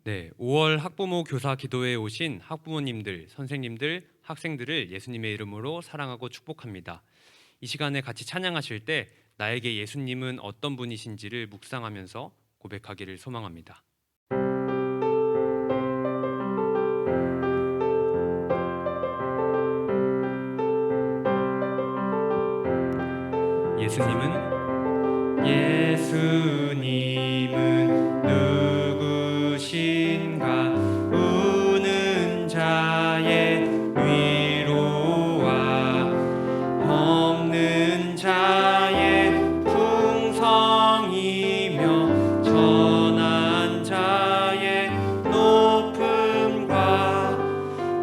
네, 5월 학부모 교사 기도회에 오신 학부모님들, 선생님들, 학생들을 예수님의 이름으로 사랑하고 축복합니다. 이 시간에 같이 찬양하실 때 나에게 예수님은 어떤 분이신지를 묵상하면서 고백하기를 소망합니다. 예수님은 누구신가? 우는 자의 위로와 없는 자의 풍성이며 전한 자의 높음과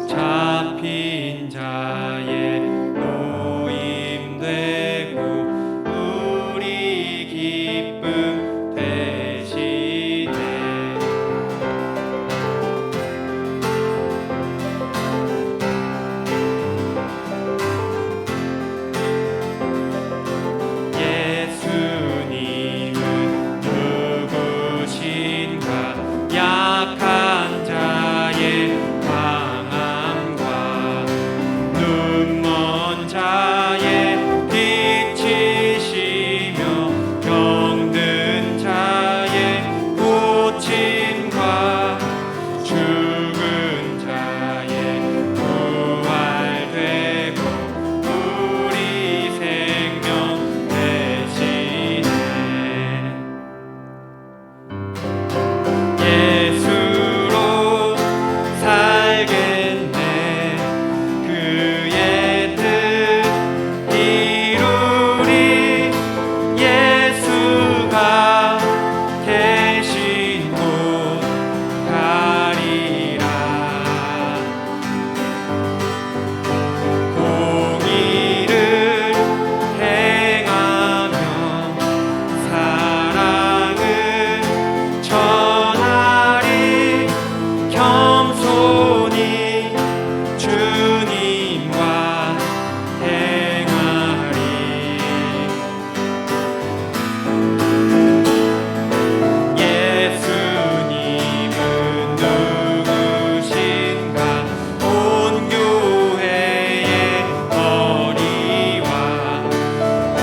잡힌 자의 노임되고 우리 기쁨 되시네. 예수님은 누구신가? 약한 자의 강함과 눈먼 자의 빛이시며 병든 자의 고침과 죽은 자의 부활되고 우리 생명 되시네. 예수로 살겠네. 그의 뜻 이루리. 예수가 계신 곳 가리라. 공의를 행하며 사랑을 전하리. 겸손히 주님과 행하리. 예수님은 누구신가? 온 교회의 머리와 온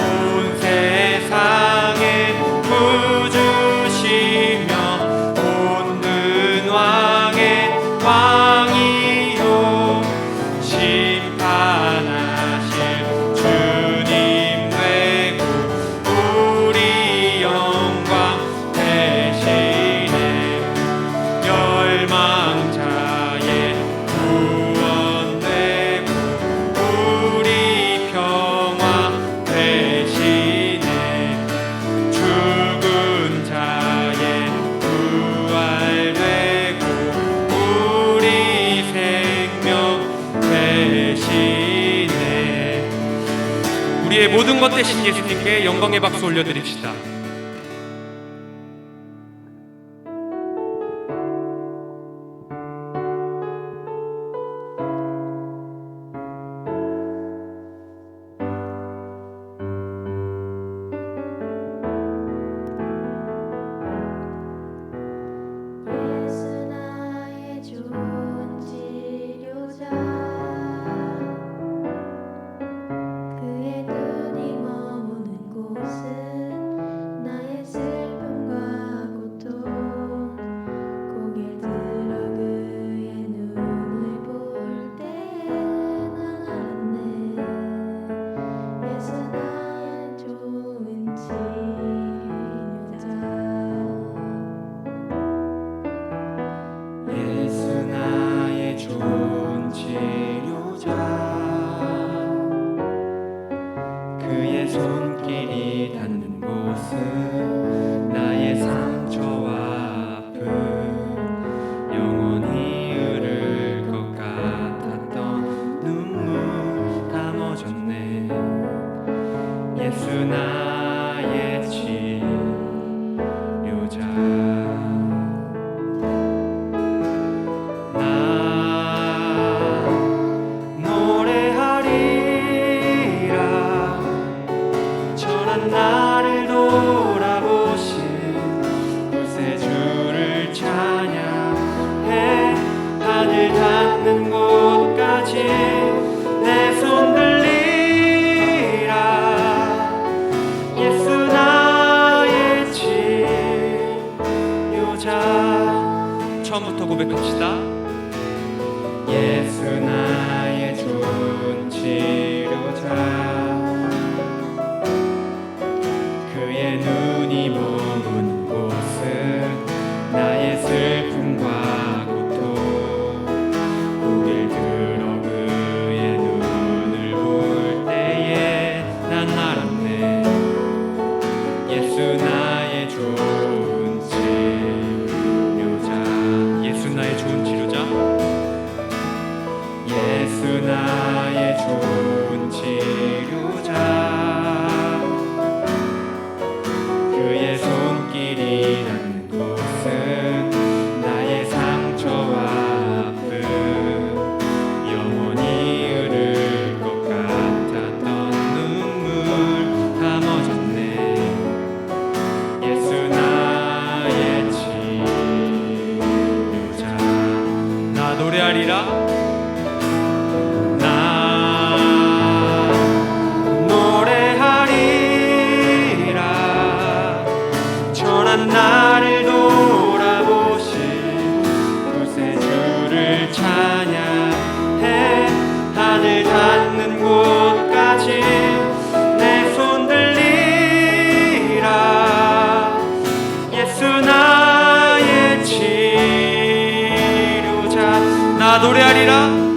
세상의 구주시며 모든 왕의 왕이요 심판하실 주님 되고 우리 영광 되시네. 멸망자의 구원되고 우리 평화 되시네. 죽은 자의 부활되고 우리 생명 되시네. 우리의 모든 것 되신 예수님께 영광의 박수 올려드립시다. 예수 나의 좋은 치료자 그의 눈이 머무는 곳은 나의 슬픔과 고통 고개 들어 그의 눈을 볼 때에 난 알았네. 예수 나의 좋은 치료자 예수 나의 좋은 치료자 그의 손길이 닿는 곳은 나의 상처와 아픔 영원히 흐를 것 같았던 눈물 감아줬네. 예수 나의 치료자 나 노래하리라. 천한 나를 돌아보신 구세주를 찬양 난 알았네. 예수 나의 좋은 치료자. 예수 나의 좋은 치료자. 예수 나의 좋은 치료자. 그의 손길이 닿는 곳은 나의 상처와 아픔 영원히 흐를 것 같았던 눈물 다 멎었네. 예수 나의 치료자. 나 노래하리라. 나를 돌아보신 구세주를 찬양해. 하늘 닿는 곳까지 내 손 들리라. 예수 나의 치료자. 나 노래하리라.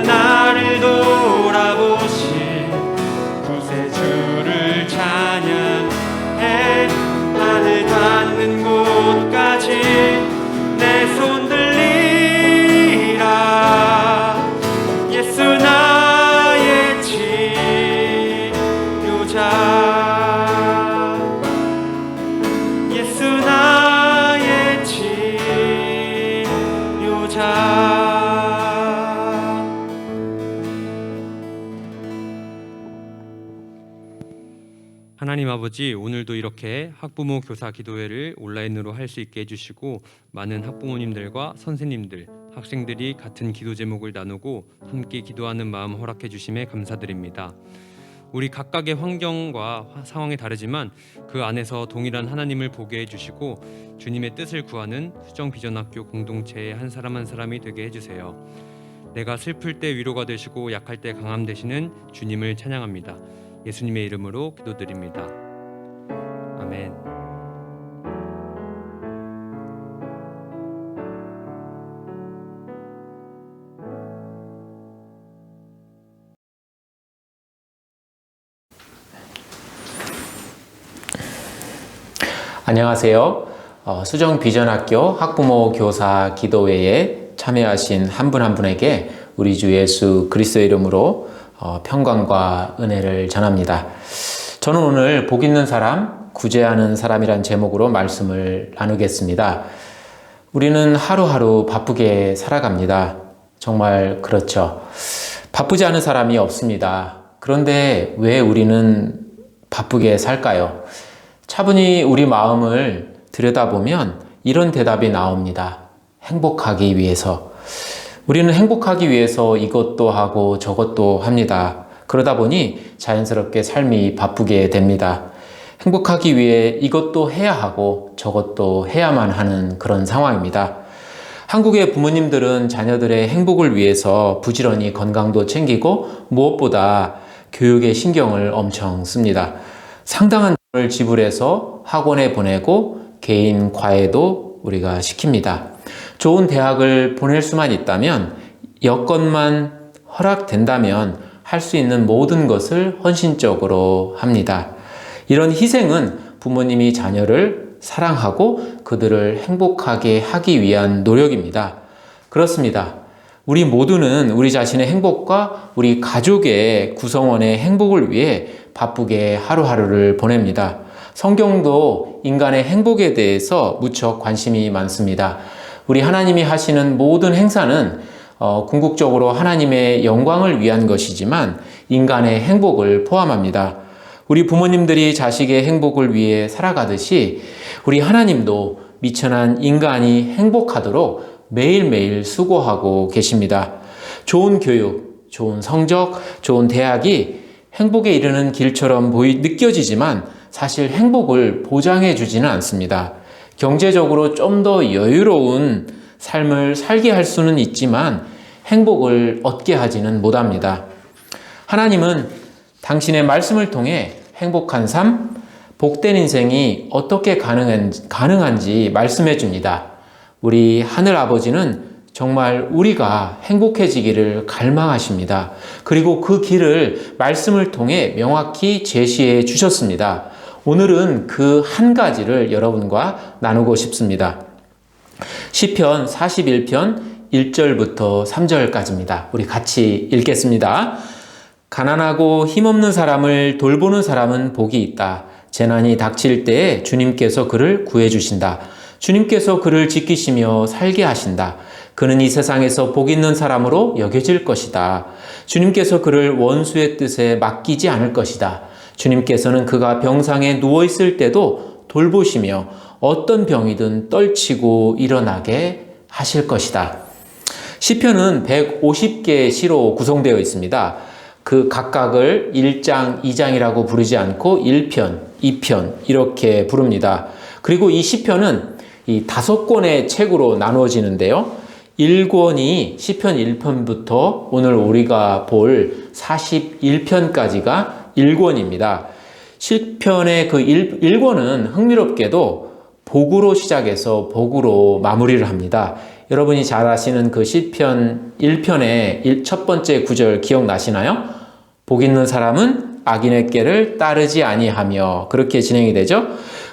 나를 돌아보신 구세주를 찬양해. 하늘 닿는 곳까지 내 손 들리라. 예수 나의 치료자. 예수 나의 치료자. 하나님 아버지, 오늘도 이렇게 학부모 교사 기도회를 온라인으로 할 수 있게 해주시고 많은 학부모님들과 선생님들, 학생들이 같은 기도 제목을 나누고 함께 기도하는 마음 허락해 주심에 감사드립니다. 우리 각각의 환경과 상황이 다르지만 그 안에서 동일한 하나님을 보게 해주시고 주님의 뜻을 구하는 수정비전학교 공동체의 한 사람 한 사람이 되게 해주세요. 내가 슬플 때 위로가 되시고 약할 때 강함 되시는 주님을 찬양합니다. 예수님의 이름으로 기도드립니다. 아멘. 안녕하세요. 수정비전학교 학부모 교사 기도회에 참여하신 한 분 한 분에게 우리 주 예수 그리스도의 이름으로 평강과 은혜를 전합니다. 저는 오늘 복 있는 사람, 구제하는 사람이란 제목으로 말씀을 나누겠습니다. 우리는 하루하루 바쁘게 살아갑니다. 정말 그렇죠. 바쁘지 않은 사람이 없습니다. 그런데 왜 우리는 바쁘게 살까요? 차분히 우리 마음을 들여다보면 이런 대답이 나옵니다. 행복하기 위해서. 우리는 행복하기 위해서 이것도 하고 저것도 합니다. 그러다 보니 자연스럽게 삶이 바쁘게 됩니다. 행복하기 위해 이것도 해야 하고 저것도 해야만 하는 그런 상황입니다. 한국의 부모님들은 자녀들의 행복을 위해서 부지런히 건강도 챙기고 무엇보다 교육에 신경을 엄청 씁니다. 상당한 돈을 지불해서 학원에 보내고 개인 과외도 우리가 시킵니다. 좋은 대학을 보낼 수만 있다면, 여건만 허락된다면 할 수 있는 모든 것을 헌신적으로 합니다. 이런 희생은 부모님이 자녀를 사랑하고 그들을 행복하게 하기 위한 노력입니다. 그렇습니다. 우리 모두는 우리 자신의 행복과 우리 가족의 구성원의 행복을 위해 바쁘게 하루하루를 보냅니다. 성경도 인간의 행복에 대해서 무척 관심이 많습니다. 우리 하나님이 하시는 모든 행사는 궁극적으로 하나님의 영광을 위한 것이지만 인간의 행복을 포함합니다. 우리 부모님들이 자식의 행복을 위해 살아가듯이 우리 하나님도 미천한 인간이 행복하도록 매일매일 수고하고 계십니다. 좋은 교육, 좋은 성적, 좋은 대학이 행복에 이르는 길처럼 느껴지지만 사실 행복을 보장해 주지는 않습니다. 경제적으로 좀 더 여유로운 삶을 살게 할 수는 있지만 행복을 얻게 하지는 못합니다. 하나님은 당신의 말씀을 통해 행복한 삶, 복된 인생이 어떻게 가능한지 말씀해 줍니다. 우리 하늘 아버지는 정말 우리가 행복해지기를 갈망하십니다. 그리고 그 길을 말씀을 통해 명확히 제시해 주셨습니다. 오늘은 그 한 가지를 여러분과 나누고 싶습니다. 시편 41편 1절부터 3절까지입니다. 우리 같이 읽겠습니다. 가난하고 힘없는 사람을 돌보는 사람은 복이 있다. 재난이 닥칠 때에 주님께서 그를 구해주신다. 주님께서 그를 지키시며 살게 하신다. 그는 이 세상에서 복 있는 사람으로 여겨질 것이다. 주님께서 그를 원수의 뜻에 맡기지 않을 것이다. 주님께서는 그가 병상에 누워있을 때도 돌보시며 어떤 병이든 떨치고 일어나게 하실 것이다. 시편은 150개의 시로 구성되어 있습니다. 그 각각을 1장, 2장이라고 부르지 않고 1편, 2편 이렇게 부릅니다. 그리고 이 시편은 이 5권의 책으로 나누어지는데요. 1권이 시편 1편부터 오늘 우리가 볼 41편까지가 1권입니다. 시편의 그 1권은 흥미롭게도 복으로 시작해서 복으로 마무리를 합니다. 여러분이 잘 아시는 그 시편 1편의 첫 번째 구절 기억나시나요? 복 있는 사람은 악인의 꾀를 따르지 아니하며 그렇게 진행이 되죠.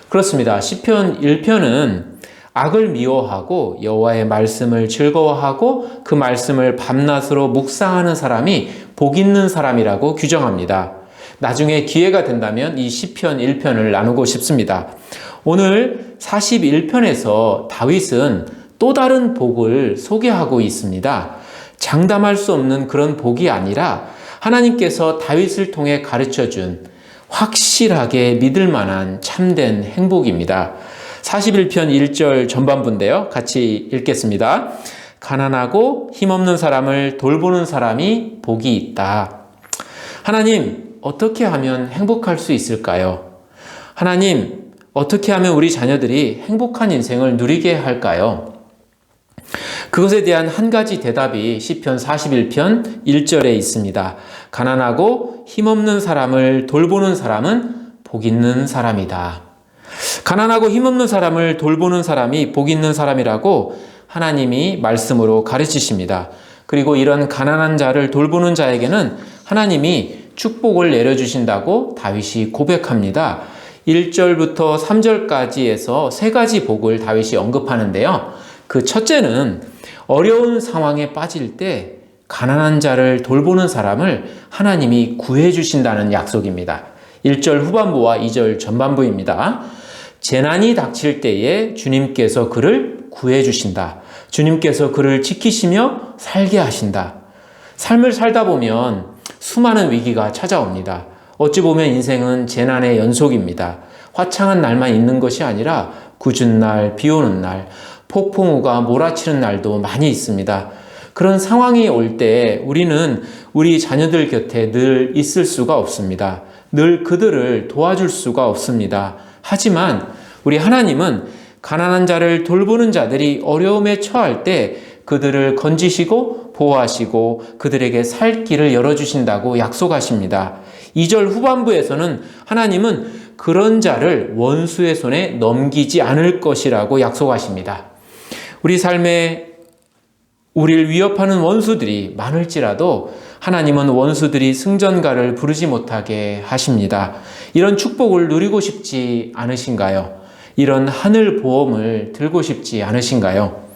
그렇습니다. 시편 1편은 악을 미워하고 여호와의 말씀을 즐거워하고 그 말씀을 밤낮으로 묵상하는 사람이 복 있는 사람이라고 규정합니다. 나중에 기회가 된다면 이 시편 1편을 나누고 싶습니다. 오늘 41편에서 다윗은 또 다른 복을 소개하고 있습니다. 장담할 수 없는 그런 복이 아니라 하나님께서 다윗을 통해 가르쳐준 확실하게 믿을 만한 참된 행복입니다. 41편 1절 전반부인데요. 같이 읽겠습니다. 가난하고 힘없는 사람을 돌보는 사람이 복이 있다. 하나님, 어떻게 하면 행복할 수 있을까요? 하나님, 어떻게 하면 우리 자녀들이 행복한 인생을 누리게 할까요? 그것에 대한 한 가지 대답이 시편 41편 1절에 있습니다. 가난하고 힘없는 사람을 돌보는 사람은 복 있는 사람이다. 가난하고 힘없는 사람을 돌보는 사람이 복 있는 사람이라고 하나님이 말씀으로 가르치십니다. 그리고 이런 가난한 자를 돌보는 자에게는 하나님이 축복을 내려주신다고 다윗이 고백합니다. 1절부터 3절까지에서 세 가지 복을 다윗이 언급하는데요. 그 첫째는 어려운 상황에 빠질 때 가난한 자를 돌보는 사람을 하나님이 구해주신다는 약속입니다. 1절 후반부와 2절 전반부입니다. 재난이 닥칠 때에 주님께서 그를 구해주신다. 주님께서 그를 지키시며 살게 하신다. 삶을 살다 보면 수많은 위기가 찾아옵니다. 어찌 보면 인생은 재난의 연속입니다. 화창한 날만 있는 것이 아니라 궂은 날, 비 오는 날, 폭풍우가 몰아치는 날도 많이 있습니다. 그런 상황이 올 때 우리는 우리 자녀들 곁에 늘 있을 수가 없습니다. 늘 그들을 도와줄 수가 없습니다. 하지만 우리 하나님은 가난한 자를 돌보는 자들이 어려움에 처할 때 그들을 건지시고 보호하시고 그들에게 살 길을 열어주신다고 약속하십니다. 2절 후반부에서는 하나님은 그런 자를 원수의 손에 넘기지 않을 것이라고 약속하십니다. 우리 삶에 우리를 위협하는 원수들이 많을지라도 하나님은 원수들이 승전가를 부르지 못하게 하십니다. 이런 축복을 누리고 싶지 않으신가요? 이런 하늘 보험을 들고 싶지 않으신가요?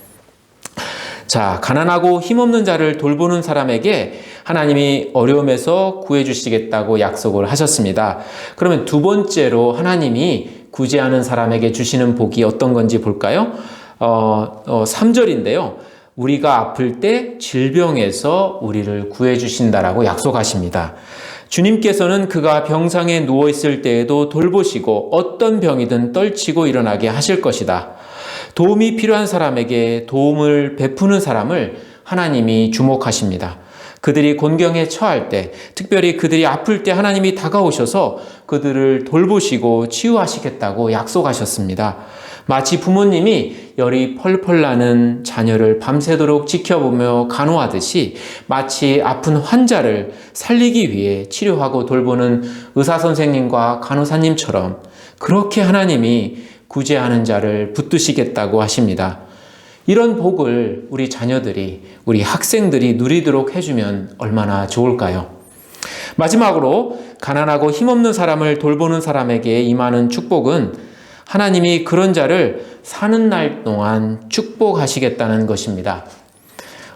자, 가난하고 힘없는 자를 돌보는 사람에게 하나님이 어려움에서 구해주시겠다고 약속을 하셨습니다. 그러면 두 번째로 하나님이 구제하는 사람에게 주시는 복이 어떤 건지 볼까요? 3절인데요. 우리가 아플 때 질병에서 우리를 구해주신다라고 약속하십니다. 주님께서는 그가 병상에 누워있을 때에도 돌보시고 어떤 병이든 떨치고 일어나게 하실 것이다. 도움이 필요한 사람에게 도움을 베푸는 사람을 하나님이 주목하십니다. 그들이 곤경에 처할 때, 특별히 그들이 아플 때 하나님이 다가오셔서 그들을 돌보시고 치유하시겠다고 약속하셨습니다. 마치 부모님이 열이 펄펄 나는 자녀를 밤새도록 지켜보며 간호하듯이 마치 아픈 환자를 살리기 위해 치료하고 돌보는 의사 선생님과 간호사님처럼 그렇게 하나님이 구제하는 자를 붙드시겠다고 하십니다. 이런 복을 우리 자녀들이, 우리 학생들이 누리도록 해주면 얼마나 좋을까요? 마지막으로 가난하고 힘없는 사람을 돌보는 사람에게 임하는 축복은 하나님이 그런 자를 사는 날 동안 축복하시겠다는 것입니다.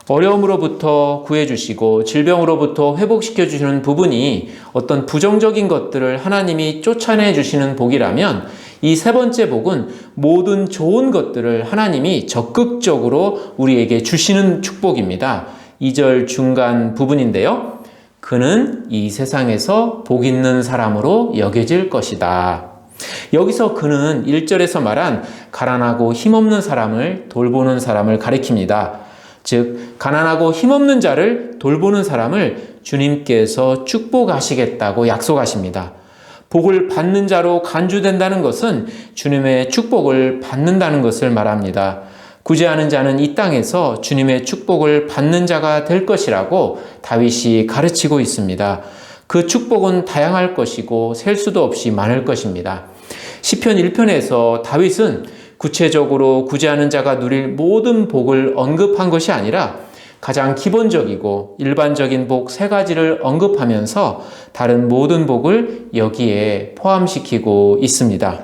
어려움으로부터 구해주시고 질병으로부터 회복시켜주시는 부분이 어떤 부정적인 것들을 하나님이 쫓아내주시는 복이라면 이 세 번째 복은 모든 좋은 것들을 하나님이 적극적으로 우리에게 주시는 축복입니다. 2절 중간 부분인데요. 그는 이 세상에서 복 있는 사람으로 여겨질 것이다. 여기서 그는 1절에서 말한 가난하고 힘없는 사람을 돌보는 사람을 가리킵니다. 즉 가난하고 힘없는 자를 돌보는 사람을 주님께서 축복하시겠다고 약속하십니다. 복을 받는 자로 간주된다는 것은 주님의 축복을 받는다는 것을 말합니다. 구제하는 자는 이 땅에서 주님의 축복을 받는 자가 될 것이라고 다윗이 가르치고 있습니다. 그 축복은 다양할 것이고 셀 수도 없이 많을 것입니다. 시편 1편에서 다윗은 구체적으로 구제하는 자가 누릴 모든 복을 언급한 것이 아니라 가장 기본적이고 일반적인 복 세 가지를 언급하면서 다른 모든 복을 여기에 포함시키고 있습니다.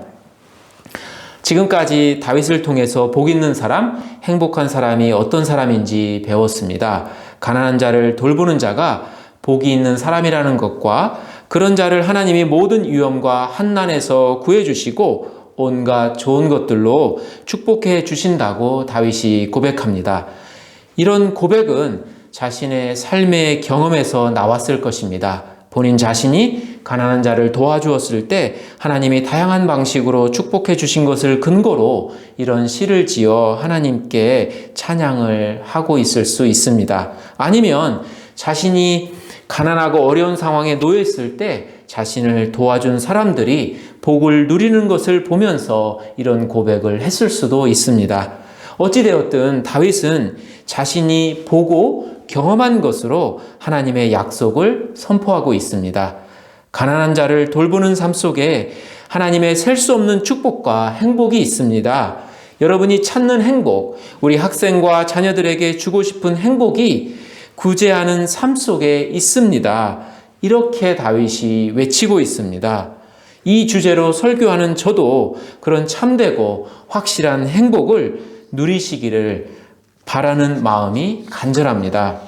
지금까지 다윗을 통해서 복 있는 사람, 행복한 사람이 어떤 사람인지 배웠습니다. 가난한 자를 돌보는 자가 복이 있는 사람이라는 것과 그런 자를 하나님이 모든 위험과 환난에서 구해주시고 온갖 좋은 것들로 축복해 주신다고 다윗이 고백합니다. 이런 고백은 자신의 삶의 경험에서 나왔을 것입니다. 본인 자신이 가난한 자를 도와주었을 때 하나님이 다양한 방식으로 축복해 주신 것을 근거로 이런 시를 지어 하나님께 찬양을 하고 있을 수 있습니다. 아니면 자신이 가난하고 어려운 상황에 놓였을 때 자신을 도와준 사람들이 복을 누리는 것을 보면서 이런 고백을 했을 수도 있습니다. 어찌되었든 다윗은 자신이 보고 경험한 것으로 하나님의 약속을 선포하고 있습니다. 가난한 자를 돌보는 삶 속에 하나님의 셀 수 없는 축복과 행복이 있습니다. 여러분이 찾는 행복, 우리 학생과 자녀들에게 주고 싶은 행복이 구제하는 삶 속에 있습니다. 이렇게 다윗이 외치고 있습니다. 이 주제로 설교하는 저도 그런 참되고 확실한 행복을 누리시기를 바라는 마음이 간절합니다.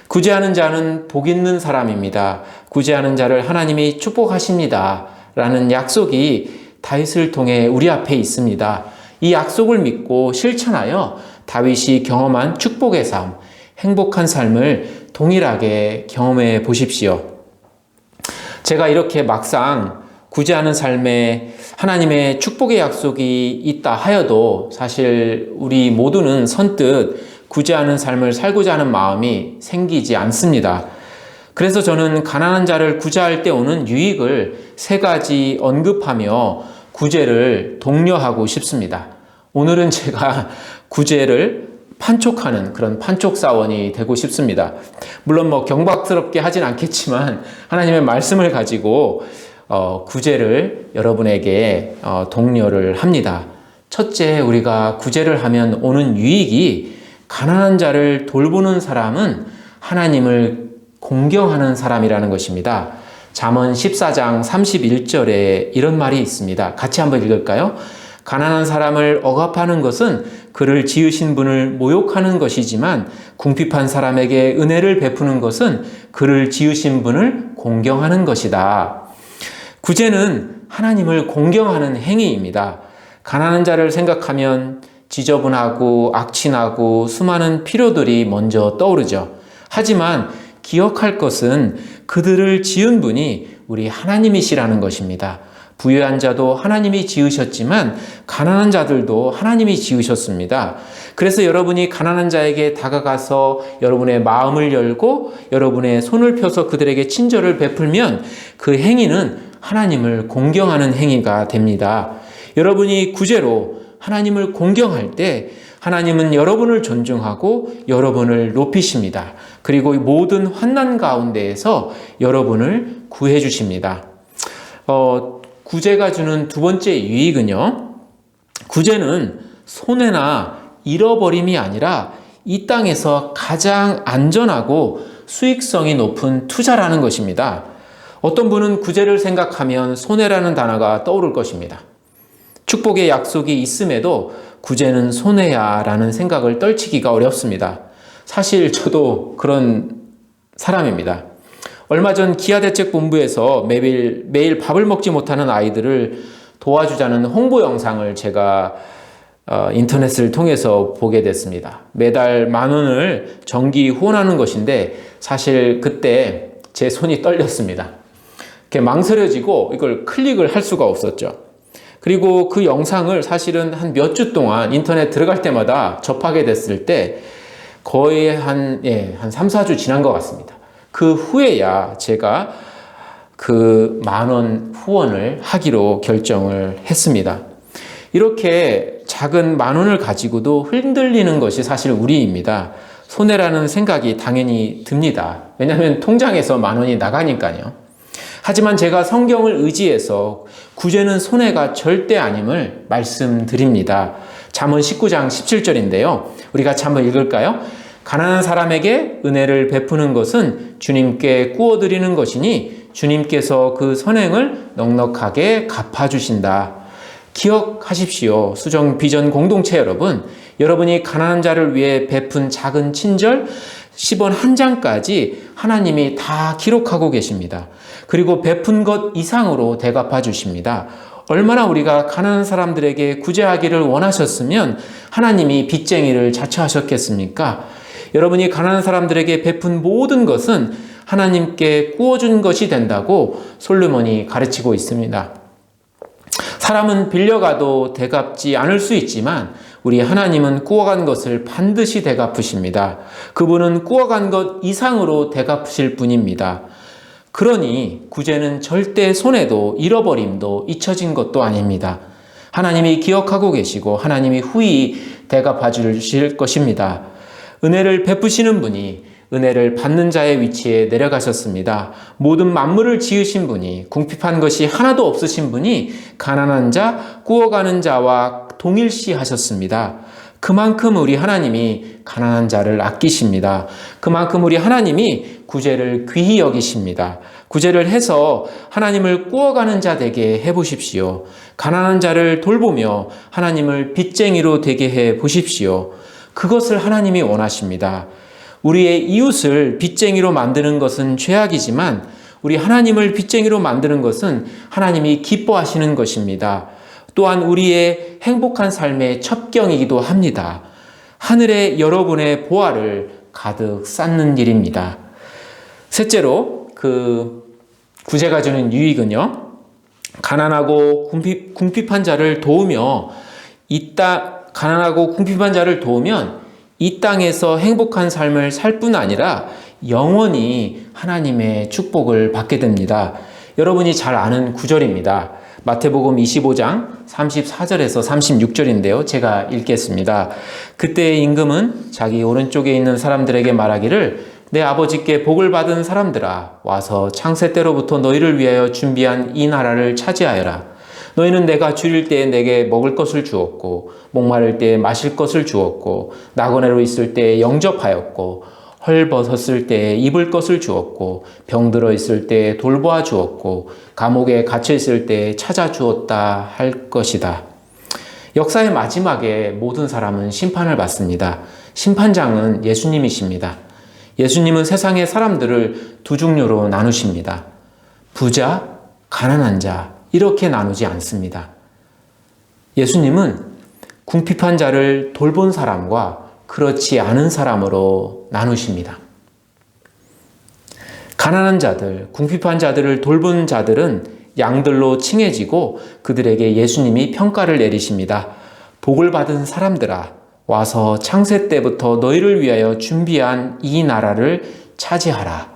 구제하는 자는 복 있는 사람입니다. 구제하는 자를 하나님이 축복하십니다. 라는 약속이 다윗을 통해 우리 앞에 있습니다. 이 약속을 믿고 실천하여 다윗이 경험한 축복의 삶, 행복한 삶을 동일하게 경험해 보십시오. 제가 이렇게 막상 구제하는 삶에 하나님의 축복의 약속이 있다 하여도 사실 우리 모두는 선뜻 구제하는 삶을 살고자 하는 마음이 생기지 않습니다. 그래서 저는 가난한 자를 구제할 때 오는 유익을 세 가지 언급하며 구제를 독려하고 싶습니다. 오늘은 제가 구제를 판촉하는 그런 판촉사원이 되고 싶습니다. 물론 경박스럽게 하진 않겠지만 하나님의 말씀을 가지고 구제를 여러분에게 독려를 합니다. 첫째, 우리가 구제를 하면 오는 유익이 가난한 자를 돌보는 사람은 하나님을 공경하는 사람이라는 것입니다. 잠언 14장 31절에 이런 말이 있습니다. 같이 한번 읽을까요? 가난한 사람을 억압하는 것은 그를 지으신 분을 모욕하는 것이지만 궁핍한 사람에게 은혜를 베푸는 것은 그를 지으신 분을 공경하는 것이다. 구제는 하나님을 공경하는 행위입니다. 가난한 자를 생각하면 지저분하고 악취나고 수많은 필요들이 먼저 떠오르죠. 하지만 기억할 것은 그들을 지은 분이 우리 하나님이시라는 것입니다. 부유한 자도 하나님이 지으셨지만 가난한 자들도 하나님이 지으셨습니다. 그래서 여러분이 가난한 자에게 다가가서 여러분의 마음을 열고 여러분의 손을 펴서 그들에게 친절을 베풀면 그 행위는 하나님을 공경하는 행위가 됩니다. 여러분이 구제로 하나님을 공경할 때 하나님은 여러분을 존중하고 여러분을 높이십니다. 그리고 모든 환난 가운데에서 여러분을 구해 주십니다. 구제가 주는 두 번째 유익은요, 구제는 손해나 잃어버림이 아니라 이 땅에서 가장 안전하고 수익성이 높은 투자라는 것입니다. 어떤 분은 구제를 생각하면 손해라는 단어가 떠오를 것입니다. 축복의 약속이 있음에도 구제는 손해야 라는 생각을 떨치기가 어렵습니다. 사실 저도 그런 사람입니다. 얼마 전 기아대책본부에서 매일 밥을 먹지 못하는 아이들을 도와주자는 홍보 영상을 제가 인터넷을 통해서 보게 됐습니다. 매달 10,000원을 정기 후원하는 것인데 사실 그때 제 손이 떨렸습니다. 이렇게 망설여지고 이걸 클릭을 할 수가 없었죠. 그리고 그 영상을 사실은 한 몇 주 동안 인터넷 들어갈 때마다 접하게 됐을 때 거의 한 3, 4주 지난 것 같습니다. 그 후에야 제가 그 10,000원 후원을 하기로 결정을 했습니다. 이렇게 작은 10,000원을 가지고도 흔들리는 것이 사실 우리입니다. 손해라는 생각이 당연히 듭니다. 왜냐하면 통장에서 10,000원이 나가니까요. 하지만 제가 성경을 의지해서 구제는 손해가 절대 아님을 말씀드립니다. 잠언 19장 17절인데요. 우리 같이 한번 읽을까요? 가난한 사람에게 은혜를 베푸는 것은 주님께 구워드리는 것이니 주님께서 그 선행을 넉넉하게 갚아주신다. 기억하십시오. 수정 비전 공동체 여러분, 여러분이 가난한 자를 위해 베푼 작은 친절 10원 한 장까지 하나님이 다 기록하고 계십니다. 그리고 베푼 것 이상으로 대갚아 주십니다. 얼마나 우리가 가난한 사람들에게 구제하기를 원하셨으면 하나님이 빚쟁이를 자처하셨겠습니까? 여러분이 가난한 사람들에게 베푼 모든 것은 하나님께 구워준 것이 된다고 솔로몬이 가르치고 있습니다. 사람은 빌려가도 되갚지 않을 수 있지만 우리 하나님은 구워간 것을 반드시 되갚으십니다. 그분은 구워간 것 이상으로 되갚으실 분입니다. 그러니 구제는 절대 손해도 잃어버림도 잊혀진 것도 아닙니다. 하나님이 기억하고 계시고 하나님이 후히 대갚아 주실 것입니다. 은혜를 베푸시는 분이 은혜를 받는 자의 위치에 내려가셨습니다. 모든 만물을 지으신 분이, 궁핍한 것이 하나도 없으신 분이 가난한 자, 구워가는 자와 동일시하셨습니다. 그만큼 우리 하나님이 가난한 자를 아끼십니다. 그만큼 우리 하나님이 구제를 귀히 여기십니다. 구제를 해서 하나님을 구워가는 자 되게 해보십시오. 가난한 자를 돌보며 하나님을 빚쟁이로 되게 해보십시오. 그것을 하나님이 원하십니다. 우리의 이웃을 빚쟁이로 만드는 것은 죄악이지만 우리 하나님을 빚쟁이로 만드는 것은 하나님이 기뻐하시는 것입니다. 또한 우리의 행복한 삶의 첩경이기도 합니다. 하늘에 여러분의 보화를 가득 쌓는 일입니다. 셋째로 구제가 주는 유익은요, 가난하고 궁핍한 자를 도우며 가난하고 궁핍한 자를 도우면 이 땅에서 행복한 삶을 살 뿐 아니라 영원히 하나님의 축복을 받게 됩니다. 여러분이 잘 아는 구절입니다. 마태복음 25장 34절에서 36절인데요. 제가 읽겠습니다. 그때의 임금은 자기 오른쪽에 있는 사람들에게 말하기를 내 아버지께 복을 받은 사람들아 와서 창세 때로부터 너희를 위하여 준비한 이 나라를 차지하여라. 너희는 내가 줄일 때에 내게 먹을 것을 주었고 목마를 때에 마실 것을 주었고 나그네로 있을 때에 영접하였고 헐벗었을 때에 입을 것을 주었고 병들어 있을 때에 돌보아 주었고 감옥에 갇혀 있을 때에 찾아 주었다 할 것이다. 역사의 마지막에 모든 사람은 심판을 받습니다. 심판장은 예수님이십니다. 예수님은 세상의 사람들을 두 종류로 나누십니다. 부자, 가난한 자 이렇게 나누지 않습니다. 예수님은 궁핍한 자를 돌본 사람과 그렇지 않은 사람으로 나누십니다. 가난한 자들, 궁핍한 자들을 돌본 자들은 양들로 칭해지고 그들에게 예수님이 평가를 내리십니다. 복을 받은 사람들아, 와서 창세 때부터 너희를 위하여 준비한 이 나라를 차지하라.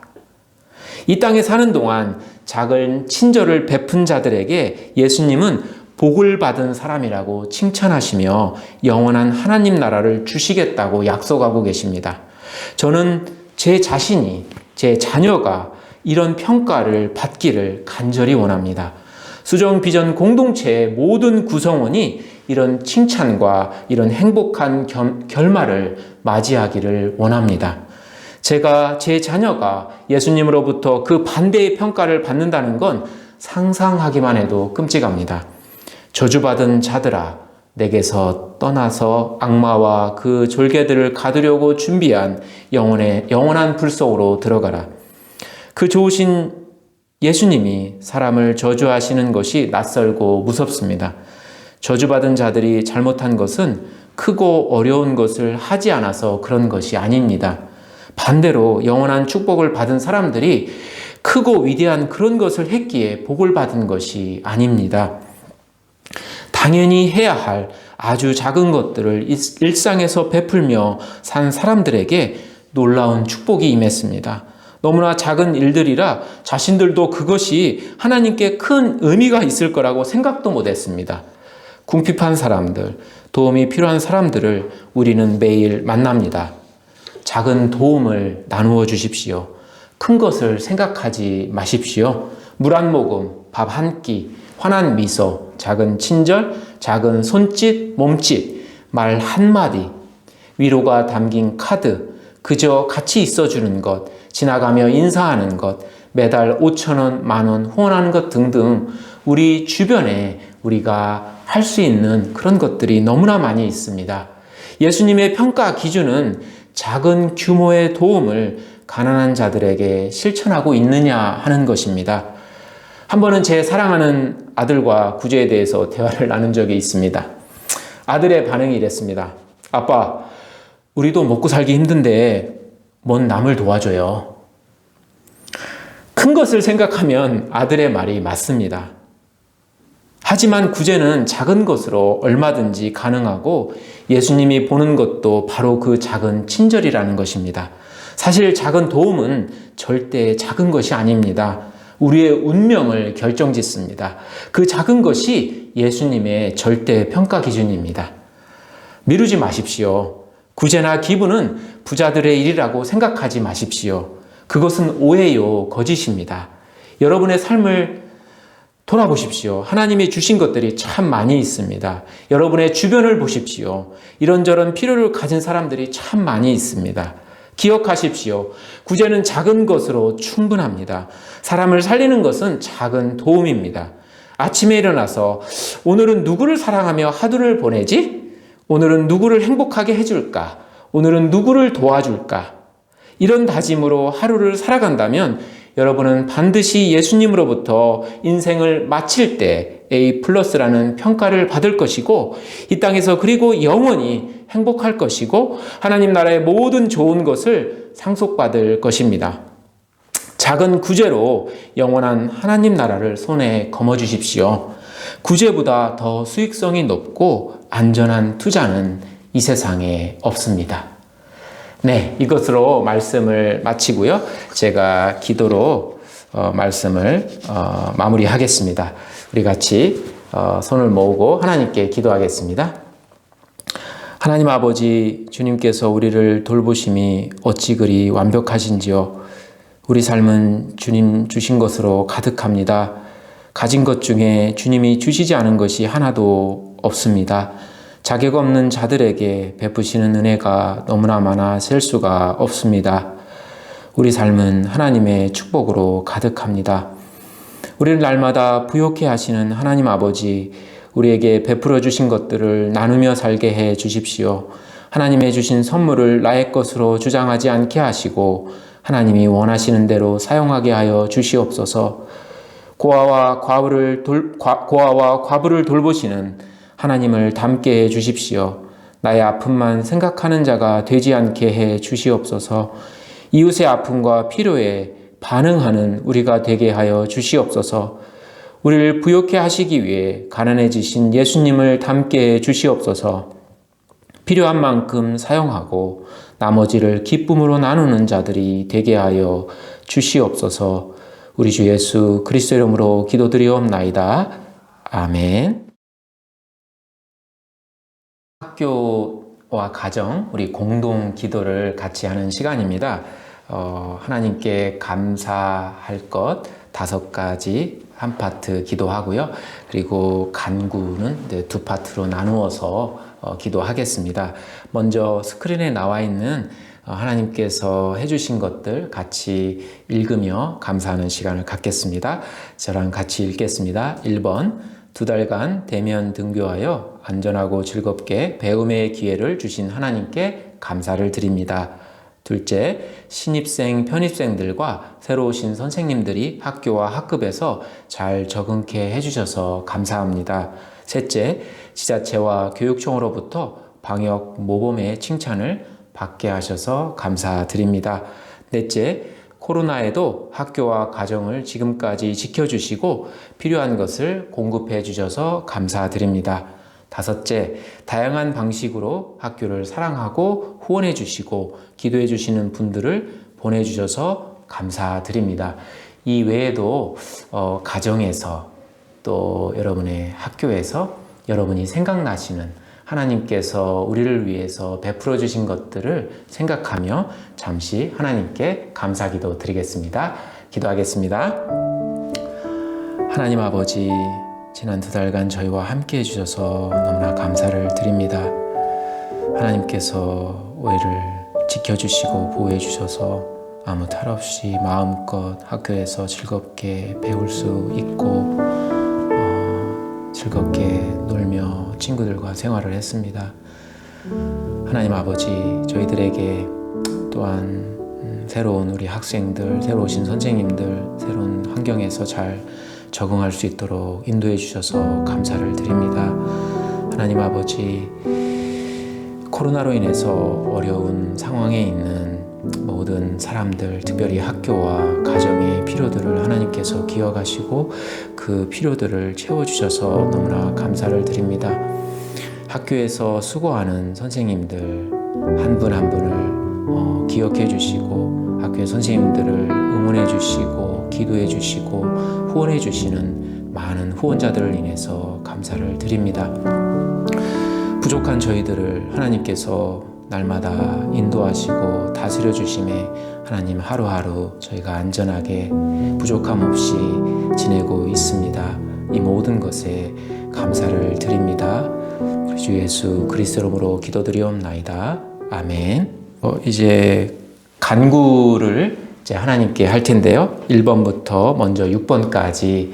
이 땅에 사는 동안 작은 친절을 베푼 자들에게 예수님은 복을 받은 사람이라고 칭찬하시며 영원한 하나님 나라를 주시겠다고 약속하고 계십니다. 저는 제 자신이, 제 자녀가 이런 평가를 받기를 간절히 원합니다. 수정 비전 공동체의 모든 구성원이 이런 칭찬과 이런 행복한 결말을 맞이하기를 원합니다. 제가 제 자녀가 예수님으로부터 그 반대의 평가를 받는다는 건 상상하기만 해도 끔찍합니다. 저주받은 자들아, 내게서 떠나서 악마와 그 졸개들을 가두려고 준비한 영원한 불 속으로 들어가라. 그 좋으신 예수님이 사람을 저주하시는 것이 낯설고 무섭습니다. 저주받은 자들이 잘못한 것은 크고 어려운 것을 하지 않아서 그런 것이 아닙니다. 반대로 영원한 축복을 받은 사람들이 크고 위대한 그런 것을 했기에 복을 받은 것이 아닙니다. 당연히 해야 할 아주 작은 것들을 일상에서 베풀며 산 사람들에게 놀라운 축복이 임했습니다. 너무나 작은 일들이라 자신들도 그것이 하나님께 큰 의미가 있을 거라고 생각도 못했습니다. 궁핍한 사람들, 도움이 필요한 사람들을 우리는 매일 만납니다. 작은 도움을 나누어 주십시오. 큰 것을 생각하지 마십시오. 물 한 모금, 밥 한 끼, 환한 미소, 작은 친절, 작은 손짓, 몸짓, 말 한마디, 위로가 담긴 카드, 그저 같이 있어주는 것, 지나가며 인사하는 것, 매달 5,000원, 만원 후원하는 것 등등 우리 주변에 우리가 할 수 있는 그런 것들이 너무나 많이 있습니다. 예수님의 평가 기준은 작은 규모의 도움을 가난한 자들에게 실천하고 있느냐 하는 것입니다. 한 번은 제 사랑하는 아들과 구제에 대해서 대화를 나눈 적이 있습니다. 아들의 반응이 이랬습니다. 아빠, 우리도 먹고 살기 힘든데 뭔 남을 도와줘요. 큰 것을 생각하면 아들의 말이 맞습니다. 하지만 구제는 작은 것으로 얼마든지 가능하고 예수님이 보는 것도 바로 그 작은 친절이라는 것입니다. 사실 작은 도움은 절대 작은 것이 아닙니다. 우리의 운명을 결정짓습니다. 그 작은 것이 예수님의 절대 평가 기준입니다. 미루지 마십시오. 구제나 기부는 부자들의 일이라고 생각하지 마십시오. 그것은 오해요, 거짓입니다. 여러분의 삶을 돌아보십시오. 하나님이 주신 것들이 참 많이 있습니다. 여러분의 주변을 보십시오. 이런저런 필요를 가진 사람들이 참 많이 있습니다. 기억하십시오. 구제는 작은 것으로 충분합니다. 사람을 살리는 것은 작은 도움입니다. 아침에 일어나서 오늘은 누구를 사랑하며 하루를 보내지? 오늘은 누구를 행복하게 해줄까? 오늘은 누구를 도와줄까? 이런 다짐으로 하루를 살아간다면 여러분은 반드시 예수님으로부터 인생을 마칠 때 A+라는 평가를 받을 것이고 이 땅에서 그리고 영원히 행복할 것이고 하나님 나라의 모든 좋은 것을 상속받을 것입니다. 작은 구제로 영원한 하나님 나라를 손에 거머쥐십시오. 구제보다 더 수익성이 높고 안전한 투자는 이 세상에 없습니다. 네, 이것으로 말씀을 마치고요. 제가 기도로 말씀을 마무리하겠습니다. 우리 같이 손을 모으고 하나님께 기도하겠습니다. 하나님 아버지, 주님께서 우리를 돌보심이 어찌 그리 완벽하신지요. 우리 삶은 주님 주신 것으로 가득합니다. 가진 것 중에 주님이 주시지 않은 것이 하나도 없습니다. 자격 없는 자들에게 베푸시는 은혜가 너무나 많아 셀 수가 없습니다. 우리 삶은 하나님의 축복으로 가득합니다. 우리를 날마다 부욕해 하시는 하나님 아버지, 우리에게 베풀어 주신 것들을 나누며 살게 해 주십시오. 하나님의 주신 선물을 나의 것으로 주장하지 않게 하시고 하나님이 원하시는 대로 사용하게 하여 주시옵소서. 고아와 과부를 돌보시는 하나님을 닮게 해 주십시오. 나의 아픔만 생각하는 자가 되지 않게 해 주시옵소서. 이웃의 아픔과 필요에 반응하는 우리가 되게 하여 주시옵소서. 우리를 부욕해 하시기 위해 가난해지신 예수님을 닮게 해 주시옵소서. 필요한 만큼 사용하고 나머지를 기쁨으로 나누는 자들이 되게 하여 주시옵소서. 우리 주 예수 그리스도 이름으로 기도드리옵나이다. 아멘. 학교와 가정, 우리 공동 기도를 같이 하는 시간입니다. 하나님께 감사할 것 5가지 한 파트 기도하고요. 그리고 간구는 이제 두 파트로 나누어서 기도하겠습니다. 먼저 스크린에 나와 있는 하나님께서 해주신 것들 같이 읽으며 감사하는 시간을 갖겠습니다. 저랑 같이 읽겠습니다. 1번, 2달간 대면 등교하여 안전하고 즐겁게 배움의 기회를 주신 하나님께 감사를 드립니다. 둘째, 신입생, 편입생들과 새로 오신 선생님들이 학교와 학급에서 잘 적응케 해주셔서 감사합니다. 셋째, 지자체와 교육청으로부터 방역 모범의 칭찬을 받게 하셔서 감사드립니다. 넷째, 코로나에도 학교와 가정을 지금까지 지켜주시고 필요한 것을 공급해 주셔서 감사드립니다. 다섯째, 다양한 방식으로 학교를 사랑하고 후원해 주시고 기도해 주시는 분들을 보내주셔서 감사드립니다. 이 외에도 가정에서 또 여러분의 학교에서 여러분이 생각나시는 하나님께서 우리를 위해서 베풀어 주신 것들을 생각하며 잠시 하나님께 감사기도 드리겠습니다. 기도하겠습니다. 하나님 아버지, 지난 2달간 저희와 함께 해주셔서 너무나 감사를 드립니다. 하나님께서 우리를 지켜주시고 보호해주셔서 아무 탈 없이 마음껏 학교에서 즐겁게 배울 수 있고 즐겁게 놀며 친구들과 생활을 했습니다. 하나님 아버지, 저희들에게 또한 새로운 우리 학생들, 새로 오신 선생님들, 새로운 환경에서 잘 적응할 수 있도록 인도해 주셔서 감사를 드립니다. 하나님 아버지, 코로나로 인해서 어려운 상황에 있는 모든 사람들, 특별히 학교와 가정의 필요들을 하나님께서 기억하시고 그 필요들을 채워주셔서 너무나 감사를 드립니다. 학교에서 수고하는 선생님들 한 분 한 분을 기억해 주시고 학교의 선생님들을 응원해 주시고 기도해 주시고 후원해 주시는 많은 후원자들을 인해서 감사를 드립니다. 부족한 저희들을 하나님께서 날마다 인도하시고 다스려 주심에 하나님 하루하루 저희가 안전하게 부족함 없이 지내고 있습니다. 이 모든 것에 감사를 드립니다. 주 예수 그리스도 이름으로 기도드리옵나이다. 아멘. 이제 간구를 이제 하나님께 할 텐데요. 1번부터 먼저 6번까지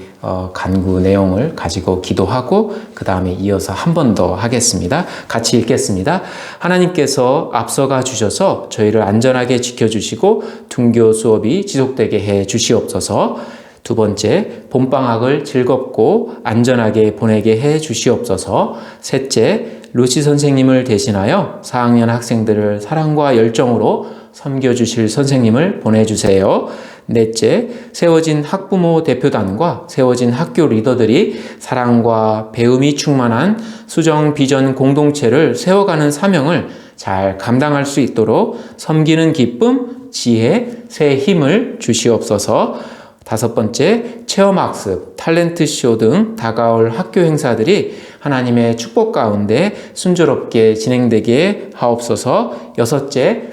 간구 내용을 가지고 기도하고 그 다음에 이어서 한 번 더 하겠습니다. 같이 읽겠습니다. 하나님께서 앞서가 주셔서 저희를 안전하게 지켜주시고 등교 수업이 지속되게 해 주시옵소서. 두 번째, 봄방학을 즐겁고 안전하게 보내게 해 주시옵소서. 셋째, 루시 선생님을 대신하여 4학년 학생들을 사랑과 열정으로 섬겨주실 선생님을 보내주세요. 넷째, 세워진 학부모 대표단과 세워진 학교 리더들이 사랑과 배움이 충만한 수정 비전 공동체를 세워가는 사명을 잘 감당할 수 있도록 섬기는 기쁨, 지혜, 새 힘을 주시옵소서. 다섯 번째, 체험학습, 탤런트쇼 등 다가올 학교 행사들이 하나님의 축복 가운데 순조롭게 진행되게 하옵소서. 여섯째,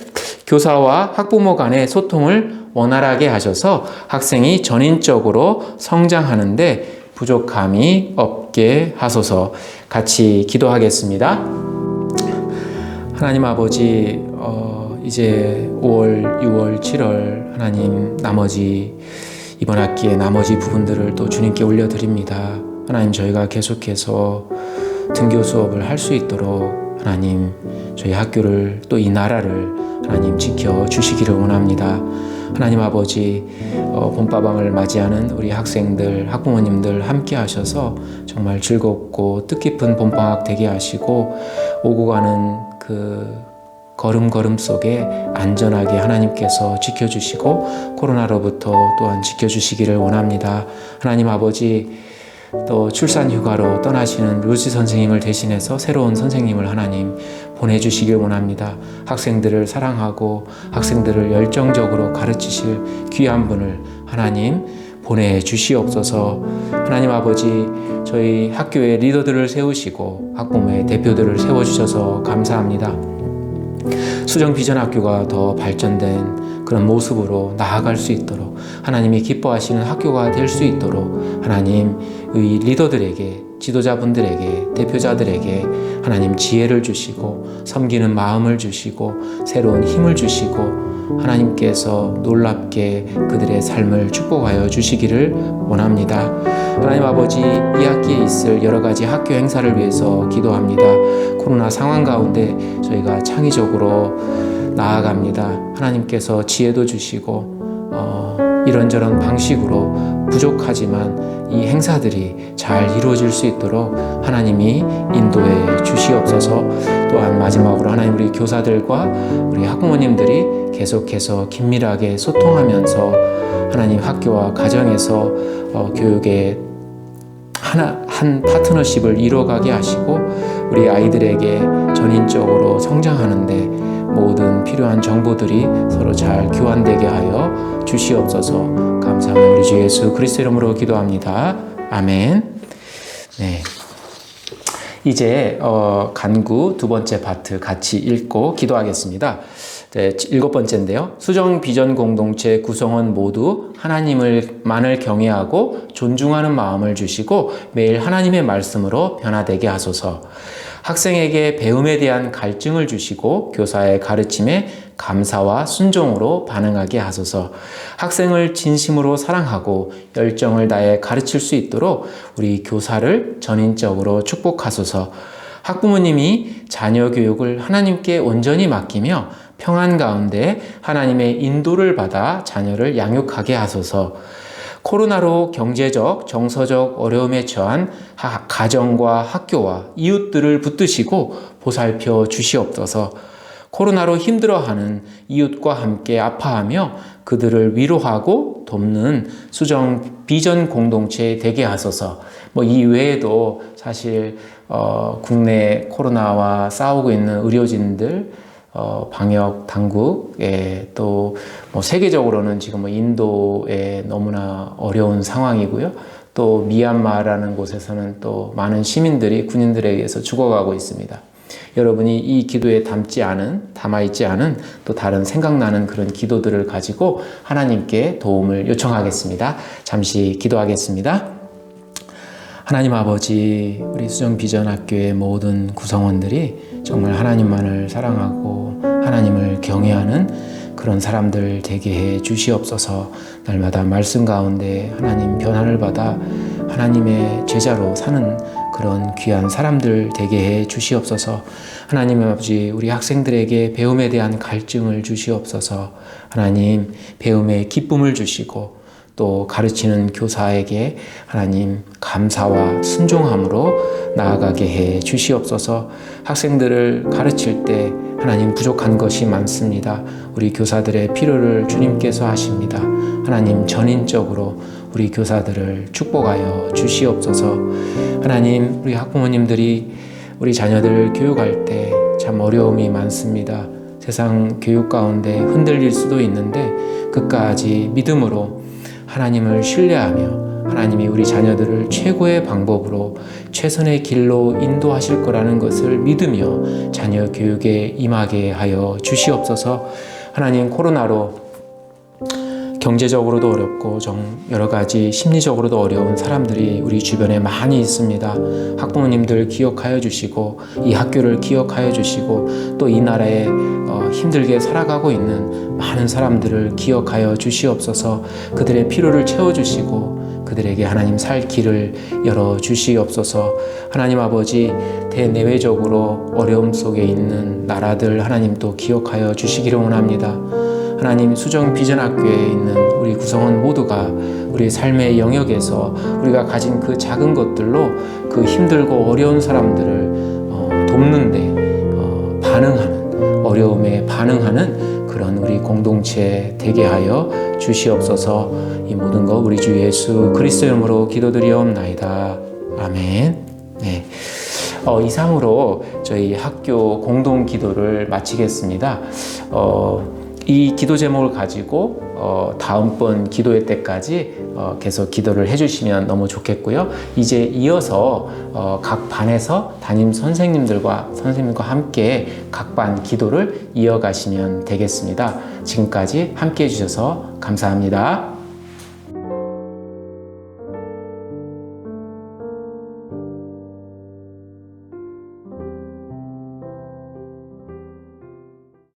교사와 학부모 간의 소통을 원활하게 하셔서 학생이 전인적으로 성장하는데 부족함이 없게 하소서. 같이 기도하겠습니다. 하나님 아버지, 이제 5월, 6월, 7월 하나님 이번 학기의 나머지 부분들을 또 주님께 올려드립니다. 하나님, 저희가 계속해서 등교 수업을 할 수 있도록 하나님, 저희 학교를 또 이 나라를 하나님 지켜주시기를 원합니다. 하나님 아버지, 봄바방을 맞이하는 우리 학생들, 학부모님들 함께 하셔서 정말 즐겁고 뜻깊은 봄방학 되게 하시고 오고 가는 그 걸음걸음 속에 안전하게 하나님께서 지켜주시고 코로나로부터 또한 지켜주시기를 원합니다. 하나님 아버지, 또 출산휴가로 떠나시는 루시 선생님을 대신해서 새로운 선생님을 하나님 보내주시길 원합니다. 학생들을 사랑하고 학생들을 열정적으로 가르치실 귀한 분을 하나님 보내주시옵소서. 하나님 아버지, 저희 학교의 리더들을 세우시고 학부모의 대표들을 세워주셔서 감사합니다. 수정 비전 학교가 더 발전된 그런 모습으로 나아갈 수 있도록, 하나님이 기뻐하시는 학교가 될 수 있도록 하나님의 리더들에게, 지도자분들에게, 대표자들에게 하나님 지혜를 주시고 섬기는 마음을 주시고 새로운 힘을 주시고 하나님께서 놀랍게 그들의 삶을 축복하여 주시기를 원합니다. 하나님 아버지, 이 학기에 있을 여러 가지 학교 행사를 위해서 기도합니다. 코로나 상황 가운데 저희가 창의적으로 나아갑니다. 하나님께서 지혜도 주시고 이런저런 방식으로 부족하지만 이 행사들이 잘 이루어질 수 있도록 하나님이 인도해 주시옵소서. 또한 마지막으로 하나님, 우리 교사들과 우리 학부모님들이 계속해서 긴밀하게 소통하면서 하나님 학교와 가정에서 교육의 한 파트너십을 이루어가게 하시고 우리 아이들에게 전인적으로 성장하는데 모든 필요한 정보들이 서로 잘 교환되게 하여 주시옵소서. 감사하며 우리 주 예수 그리스도 이름으로 기도합니다. 아멘. 네. 이제 간구 두 번째 파트 같이 읽고 기도하겠습니다. 네, 7번째인데요. 수정 비전 공동체 구성원 모두 하나님을만을 경외하고 존중하는 마음을 주시고 매일 하나님의 말씀으로 변화되게 하소서. 학생에게 배움에 대한 갈증을 주시고 교사의 가르침에 감사와 순종으로 반응하게 하소서. 학생을 진심으로 사랑하고 열정을 다해 가르칠 수 있도록 우리 교사를 전인적으로 축복하소서. 학부모님이 자녀 교육을 하나님께 온전히 맡기며 평안 가운데 하나님의 인도를 받아 자녀를 양육하게 하소서. 코로나로 경제적, 정서적 어려움에 처한 가정과 학교와 이웃들을 붙드시고 보살펴 주시옵소서. 코로나로 힘들어하는 이웃과 함께 아파하며 그들을 위로하고 돕는 수정 비전 공동체 되게 하소서. 이 외에도 사실 국내 코로나와 싸우고 있는 의료진들, 방역 당국에 또 세계적으로는 지금 인도에 너무나 어려운 상황이고요. 또 미얀마라는 곳에서는 또 많은 시민들이 군인들에 의해서 죽어가고 있습니다. 여러분이 이 기도에 담아있지 않은 또 다른 생각나는 그런 기도들을 가지고 하나님께 도움을 요청하겠습니다. 잠시 기도하겠습니다. 하나님 아버지, 우리 수정 비전 학교의 모든 구성원들이 정말 하나님만을 사랑하고 하나님을 경외하는 그런 사람들 되게 해 주시옵소서. 날마다 말씀 가운데 하나님 변화를 받아 하나님의 제자로 사는 그런 귀한 사람들 되게 해 주시옵소서. 하나님 아버지, 우리 학생들에게 배움에 대한 갈증을 주시옵소서. 하나님, 배움의 기쁨을 주시고 또 가르치는 교사에게 하나님 감사와 순종함으로 나아가게 해 주시옵소서. 학생들을 가르칠 때 하나님 부족한 것이 많습니다. 우리 교사들의 필요를 주님께서 하십니다. 하나님 전인적으로 우리 교사들을 축복하여 주시옵소서. 하나님, 우리 학부모님들이 우리 자녀들 교육할 때 참 어려움이 많습니다. 세상 교육 가운데 흔들릴 수도 있는데 끝까지 믿음으로 하나님을 신뢰하며 하나님이 우리 자녀들을 최고의 방법으로 최선의 길로 인도하실 거라는 것을 믿으며 자녀 교육에 임하게 하여 주시옵소서. 하나님, 코로나로 경제적으로도 어렵고 여러 가지 심리적으로도 어려운 사람들이 우리 주변에 많이 있습니다. 학부모님들 기억하여 주시고 이 학교를 기억하여 주시고 또 이 나라에 힘들게 살아가고 있는 많은 사람들을 기억하여 주시옵소서. 그들의 필요를 채워주시고 그들에게 하나님 살 길을 열어주시옵소서. 하나님 아버지, 대내외적으로 어려움 속에 있는 나라들 하나님 또 기억하여 주시기를 원합니다. 하나님, 수정 비전 학교에 있는 우리 구성원 모두가 우리의 삶의 영역에서 우리가 가진 그 작은 것들로 그 힘들고 어려운 사람들을 돕는데 반응하는, 어려움에 반응하는 그런 우리 공동체 되게 하여 주시옵소서. 이 모든 것 우리 주 예수 그리스도 이름으로 기도드리옵나이다. 아멘. 네. 이상으로 저희 학교 공동 기도를 마치겠습니다. 이 기도 제목을 가지고 다음번 기도회 때까지 계속 기도를 해주시면 너무 좋겠고요. 이제 이어서 각 반에서 담임 선생님들과 함께 각 반 기도를 이어가시면 되겠습니다. 지금까지 함께 해주셔서 감사합니다.